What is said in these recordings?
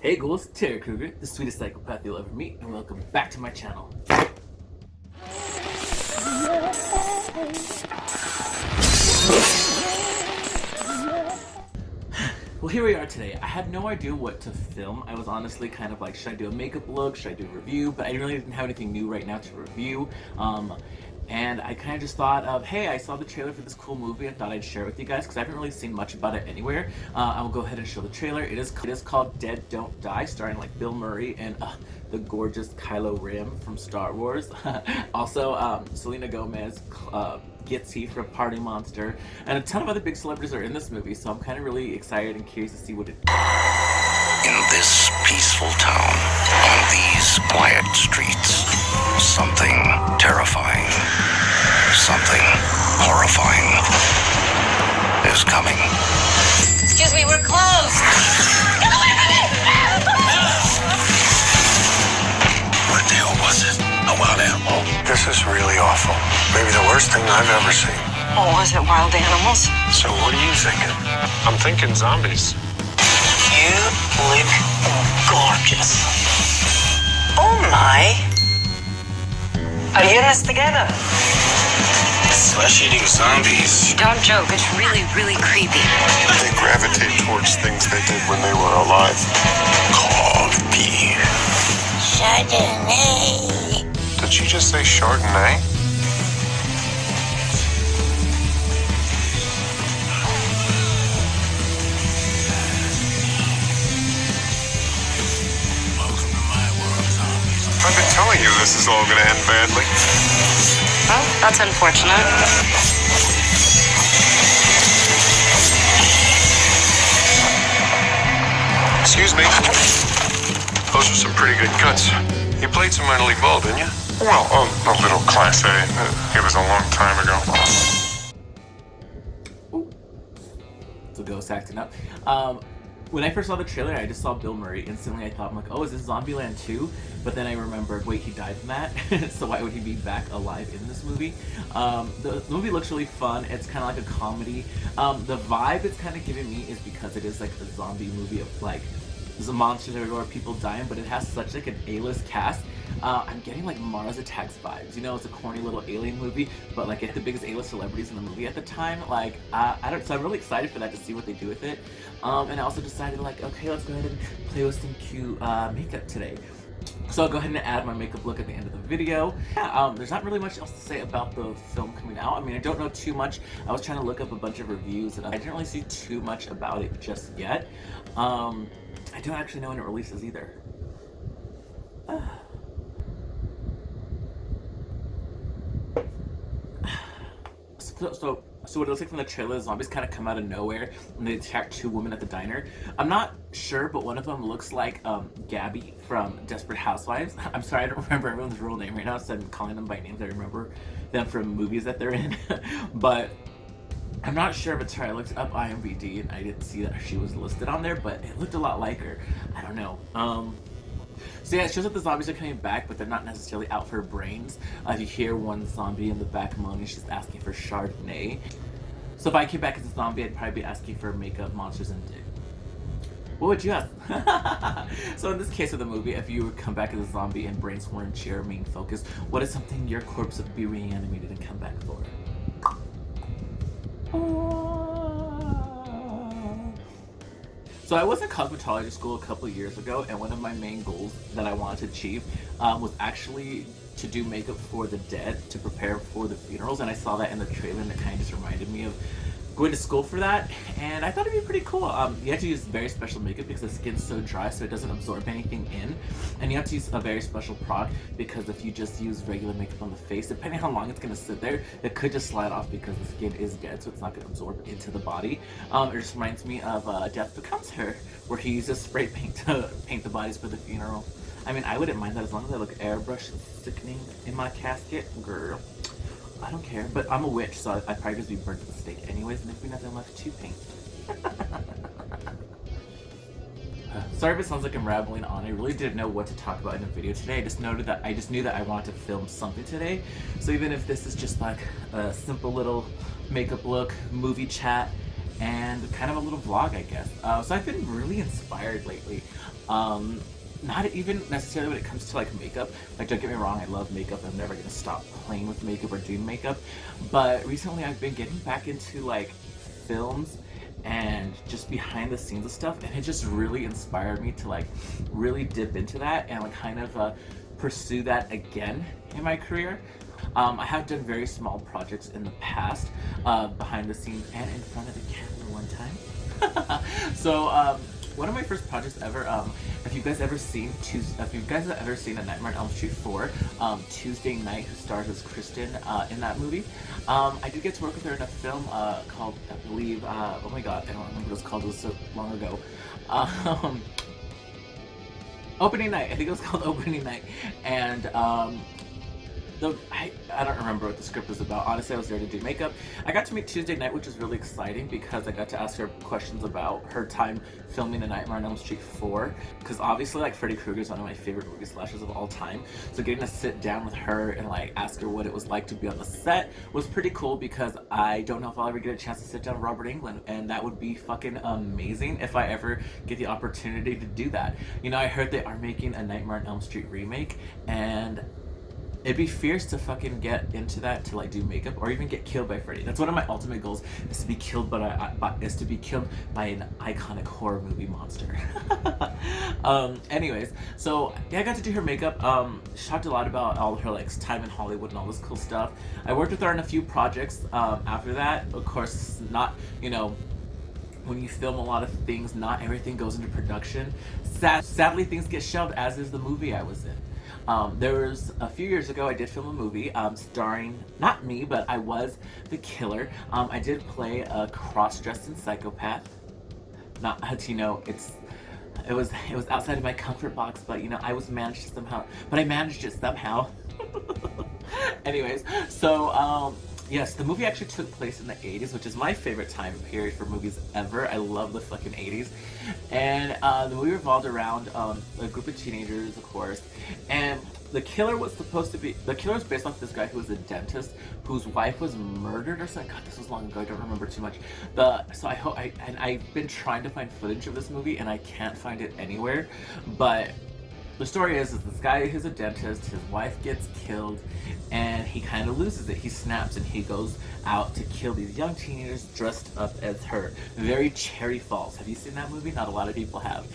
Hey ghouls, Terry Krueger, the sweetest psychopath you'll ever meet, and welcome back to my channel. Well, here we are today. I had no idea what to film. I was honestly kind of like, should I do a makeup look? Should I do a review? But I really didn't have anything new right now to review. And I kind of just thought of, hey, I saw the trailer for this cool movie. I thought I'd share it with you guys because I haven't really seen much about it anywhere. I will go ahead and show the trailer. It is called Dead Don't Die, starring like Bill Murray and the gorgeous Kylo Ren from Star Wars. Also, Selena Gomez, Gitsy from Party Monster, and a ton of other big celebrities are in this movie. So I'm kind of really excited and curious to see what it. In this peaceful town, on these quiet streets, something terrifying, something horrifying is coming. Excuse me, we're closed! Get away from me! What the hell was it? A wild animal? This is really awful. Maybe the worst thing I've ever seen. Oh, was it wild animals? So what are you thinking? I'm thinking zombies. You look gorgeous. Oh my. Are you in this together? Flesh-eating zombies. Don't joke, it's really, really creepy. They gravitate towards things they did when they were alive. Coffee. Chardonnay. Did you just say Chardonnay? I've been telling you this is all gonna end badly. Well, that's unfortunate. Excuse me. Those are some pretty good cuts. You played some minor league ball, didn't you? Well, a little Class A. It was a long time ago. Ooh. It's a ghost acting up. When I first saw the trailer, I just saw Bill Murray. Instantly, I thought, I'm like, oh, is this Zombieland 2? But then I remembered, wait, he died from that? So why would he be back alive in this movie? The movie looks really fun. It's kind of like a comedy. The vibe it's kind of giving me is because it is like a zombie movie of like, there's a monster everywhere, people dying, but it has such like an A-list cast. I'm getting like Mars Attacks vibes. You know, it's a corny little alien movie, but like it's the biggest A-list celebrities in the movie at the time. Like, so I'm really excited for that to see what they do with it. And I also decided like, okay, let's go ahead and play with some cute makeup today. So I'll go ahead and add my makeup look at the end of the video. Yeah, there's not really much else to say about the film coming out. I mean, I don't know too much. I was trying to look up a bunch of reviews and I didn't really see too much about it just yet. I don't actually know when it releases either. So what it looks like from the trailer, zombies kind of come out of nowhere and they attack two women at the diner. I'm not sure, but one of them looks like Gabby from Desperate Housewives. I'm sorry, I don't remember everyone's real name right now, so I'm calling them by names. I remember them from movies that they're in. But I'm not sure if it's her. I looked up IMDb and I didn't see that she was listed on there, but it looked a lot like her. I don't know. So yeah, it shows that the zombies are coming back, but they're not necessarily out for brains. You hear one zombie in the back moaning, she's asking for Chardonnay. So if I came back as a zombie, I'd probably be asking for makeup, monsters, and dick. What would you ask? So in this case of the movie, if you would come back as a zombie and brains weren't your main focus, what is something your corpse would be reanimated and come back for? So I was in cosmetology school a couple of years ago, and one of my main goals that I wanted to achieve was actually to do makeup for the dead to prepare for the funerals. And I saw that in the trailer and it kind of just reminded me of going to school for that, and I thought it'd be pretty cool. You have to use very special makeup because the skin's so dry so it doesn't absorb anything in, and you have to use a very special product because if you just use regular makeup on the face, depending how long it's going to sit there, it could just slide off because the skin is dead, so it's not going to absorb into the body. It just reminds me of Death Becomes Her, where he uses spray paint to paint the bodies for the funeral. I mean, I wouldn't mind that as long as I look airbrush sickening in my casket, girl. I don't care, but I'm a witch, so I'd probably just be burnt at the stake anyways, and there'd be nothing left to paint. Sorry if it sounds like I'm rambling on. I really didn't know what to talk about in a video today. I just knew that I wanted to film something today. So even if this is just like a simple little makeup look, movie chat, and kind of a little vlog, I guess. So I've been really inspired lately. Not even necessarily when it comes to like makeup. Like, don't get me wrong, I love makeup. I'm never gonna stop playing with makeup or doing makeup. But recently I've been getting back into like films and just behind the scenes of stuff, and it just really inspired me to like really dip into that and like kind of pursue that again in my career. I have done very small projects in the past, behind the scenes and in front of the camera one time. So one of my first projects ever, if you guys ever seen A Nightmare on Elm Street 4, Tuesday Night, who stars as Kristen in that movie, I did get to work with her in a film called, I believe, oh my god, I don't remember what it was called, it was so long ago. Opening Night, I think it was called Opening Night, and I don't remember what the script was about. Honestly, I was there to do makeup. I got to meet Tuesday Night, which was really exciting because I got to ask her questions about her time filming A Nightmare on Elm Street 4. Because obviously, like, Freddy Krueger is one of my favorite movie slashers of all time. So getting to sit down with her and like ask her what it was like to be on the set was pretty cool, because I don't know if I'll ever get a chance to sit down with Robert Englund, and that would be fucking amazing if I ever get the opportunity to do that. You know, I heard they are making a Nightmare on Elm Street remake, and it'd be fierce to fucking get into that, to like do makeup or even get killed by Freddy. That's one of my ultimate goals, is to be killed by an iconic horror movie monster. Anyways, so yeah, I got to do her makeup. Talked a lot about all her like time in Hollywood and all this cool stuff. I worked with her on a few projects after that. Of course, not, you know, when you film a lot of things, not everything goes into production. Sadly, things get shelved, as is the movie I was in. There was a few years ago, I did film a movie starring, not me, but I was the killer. I did play a cross-dressing psychopath. Not, you know, it was outside of my comfort box, but you know, I managed it somehow. Anyways, so yes, the movie actually took place in the 80s, which is my favorite time period for movies ever. I love the fucking 80s. And the movie revolved around a group of teenagers, of course. And the killer was based off this guy who was a dentist whose wife was murdered or something. God, this was long ago, I don't remember too much. I've been trying to find footage of this movie and I can't find it anywhere. But the story is this guy who's a dentist, his wife gets killed, and he kind of loses it. He snaps and he goes out to kill these young teenagers dressed up as her. Very Cherry Falls. Have you seen that movie? Not a lot of people have.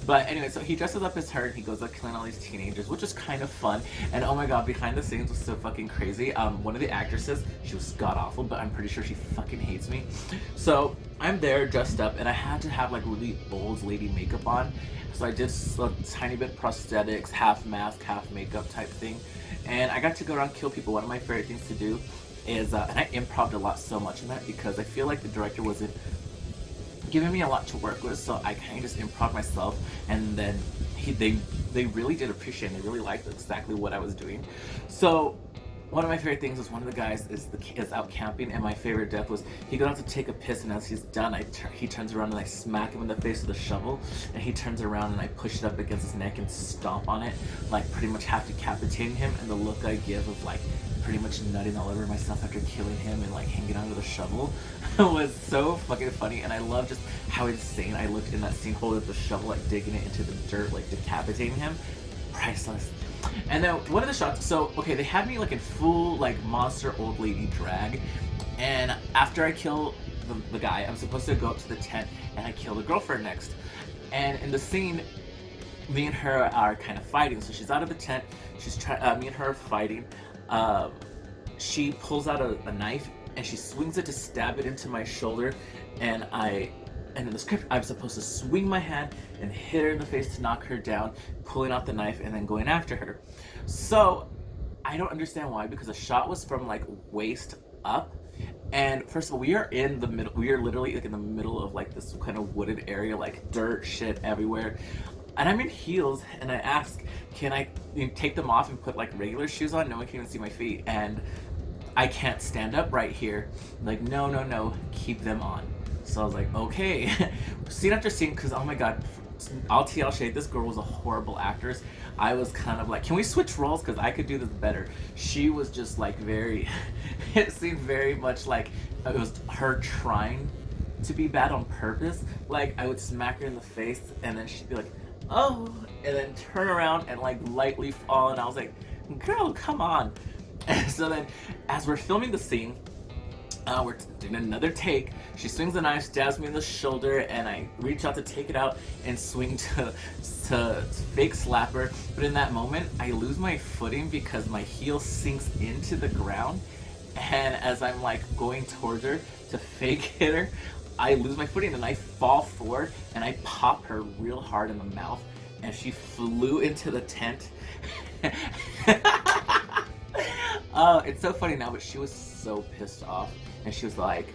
But anyway, so he dresses up as her and he goes out killing all these teenagers, which is kind of fun. And oh my god, behind the scenes was so fucking crazy. One of the actresses, she was god awful, but I'm pretty sure she fucking hates me. So I'm there dressed up and I had to have like really old lady makeup on. So I did a tiny bit prosthetics, half mask, half makeup type thing. And I got to go around and kill people. One of my favorite things to do is, and I improv'd a lot so much in that because I feel like the director wasn't giving me a lot to work with, so I kind of just improv myself, and then they really did appreciate it. They really liked exactly what I was doing. So one of my favorite things was one of the guys is out camping, and my favorite death was he goes out to take a piss, and as he's done, he turns around and I smack him in the face with a shovel, and he turns around and I push it up against his neck and stomp on it, like pretty much half decapitating him. And the look I give of like pretty much nutting all over myself after killing him and like hanging onto the shovel was so fucking funny. And I love just how insane I looked in that scene, holding the shovel, like digging it into the dirt, like decapitating him. Priceless. And then one of the shots, so okay, they had me like in full like monster old lady drag, and after I kill the guy, I'm supposed to go up to the tent and I kill the girlfriend next. And in the scene, me and her are kind of fighting. So she's out of the tent, me and her are fighting. She pulls out a knife and she swings it to stab it into my shoulder, and in the script, I'm supposed to swing my hand and hit her in the face to knock her down, pulling out the knife and then going after her. So I don't understand why, because the shot was from like waist up. And first of all, we are in the middle. We are literally like in the middle of like this kind of wooded area, like dirt shit everywhere. And I'm in heels, and I ask, can I take them off and put like regular shoes on? No one can even see my feet, and I can't stand up right here. Like, no, keep them on. So I was like, okay. Scene after scene, because oh my god, I'll TL shade, this girl was a horrible actress. I was kind of like, can we switch roles, because I could do this better. She was just like very, it seemed very much like it was her trying to be bad on purpose. Like, I would smack her in the face, and then she'd be like, oh, and then turn around and like lightly fall, and I was like, girl, come on. And so then, as we're filming the scene, we're doing another take. She swings the knife, stabs me in the shoulder, and I reach out to take it out and swing to fake slap her. But in that moment, I lose my footing because my heel sinks into the ground. And as I'm like going towards her to fake hit her, I lose my footing and I fall forward and I pop her real hard in the mouth, and she flew into the tent. Oh, it's so funny now, but she was so pissed off. And she was like,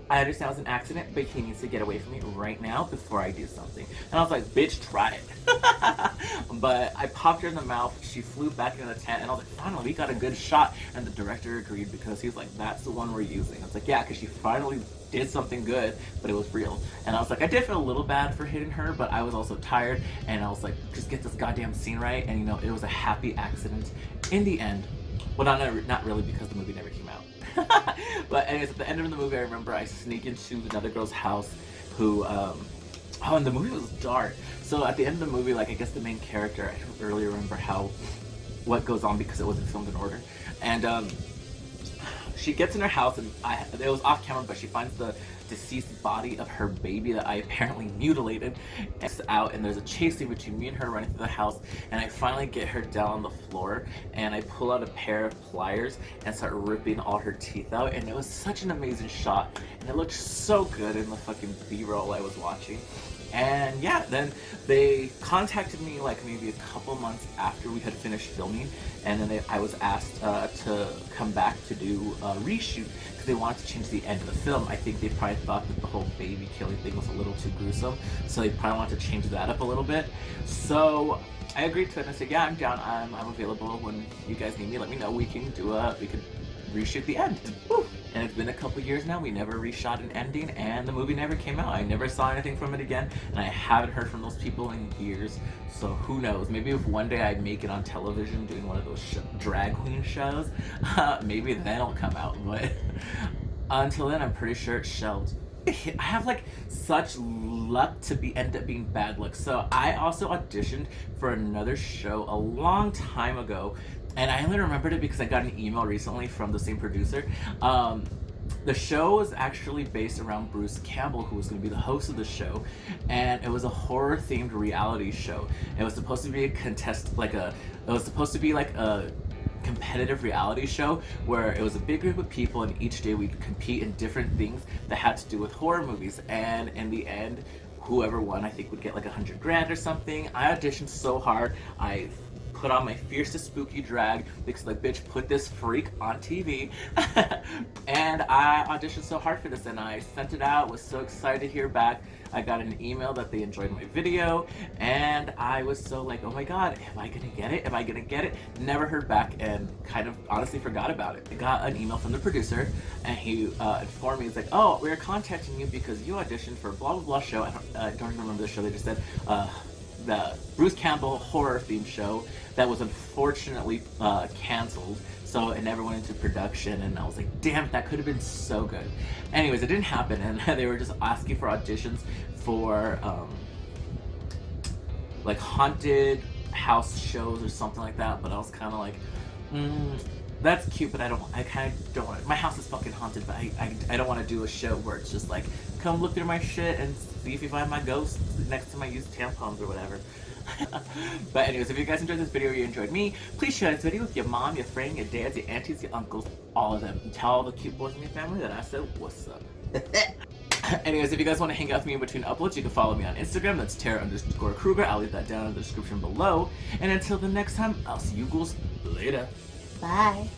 I understand it was an accident, but he needs to get away from me right now before I do something. And I was like, bitch, try it. But I popped her in the mouth. She flew back into the tent, and I was like, finally, we got a good shot. And the director agreed because he was like, that's the one we're using. I was like, yeah, because she finally did something good, but it was real. And I was like, I did feel a little bad for hitting her, but I was also tired. And I was like, just get this goddamn scene right. And, you know, it was a happy accident in the end. Well, not really, because the movie never came out. But anyways, at the end of the movie, I remember I sneak into another girl's house who, and the movie was dark. So at the end of the movie, like, I guess the main character, I don't really remember what goes on because it wasn't filmed in order. And, she gets in her house, and it was off camera, but she finds the deceased body of her baby that I apparently mutilated. It's out, and there's a chase scene between me and her running through the house, and I finally get her down on the floor, and I pull out a pair of pliers and start ripping all her teeth out, and it was such an amazing shot, and it looked so good in the fucking B-roll I was watching. And yeah, then they contacted me like maybe a couple months after we had finished filming, and then I was asked to come back to do a reshoot because they wanted to change the end of the film. I think they probably thought that the whole baby killing thing was a little too gruesome, so they probably wanted to change that up a little bit. So I agreed to it, and I said, yeah, I'm down. I'm available when you guys need me. Let me know. We can reshoot the end. Woo! And it's been a couple years now. We never reshot an ending, and the movie never came out. I never saw anything from it again, and I haven't heard from those people in years. So who knows? Maybe if one day I make it on television doing one of those drag queen shows, maybe then it'll come out. But until then, I'm pretty sure it's shelved. I have like such luck to end up being bad luck. So I also auditioned for another show a long time ago, and I only remembered it because I got an email recently from the same producer. The show was actually based around Bruce Campbell, who was going to be the host of the show, and it was a horror-themed reality show. It was supposed to be a competitive reality show where it was a big group of people, and each day we'd compete in different things that had to do with horror movies. And in the end, whoever won, I think, would get like $100,000 or something. I auditioned so hard. I put on my fiercest spooky drag because, like, bitch, put this freak on TV. And I auditioned so hard for this, and I sent it out, was so excited to hear back. I got an email that they enjoyed my video, and I was so like, oh my god, am I gonna get it? Am I gonna get it? Never heard back, and kind of honestly forgot about it. I got an email from the producer, and he informed me, he's like, oh, we're contacting you because you auditioned for blah blah blah show. I don't even remember the show. They just said the Bruce Campbell horror themed show that was unfortunately canceled, so it never went into production. And I was like, damn, that could have been so good. Anyways, it didn't happen, and they were just asking for auditions for like haunted house shows or something like that. But I was kind of like, that's cute, but I kind of don't want. My house is fucking haunted, but I don't want to do a show where it's just like, come look through my shit and see if you find my ghost next to my used tampons or whatever. But anyways, if you guys enjoyed this video or you enjoyed me, please share this video with your mom, your friend, your dads, your aunties, your uncles, all of them. And tell all the cute boys in your family that I said, what's up? Anyways, if you guys want to hang out with me in between uploads, you can follow me on Instagram. That's Tara_Krueger. I'll leave that down in the description below. And until the next time, I'll see you ghouls later. Bye.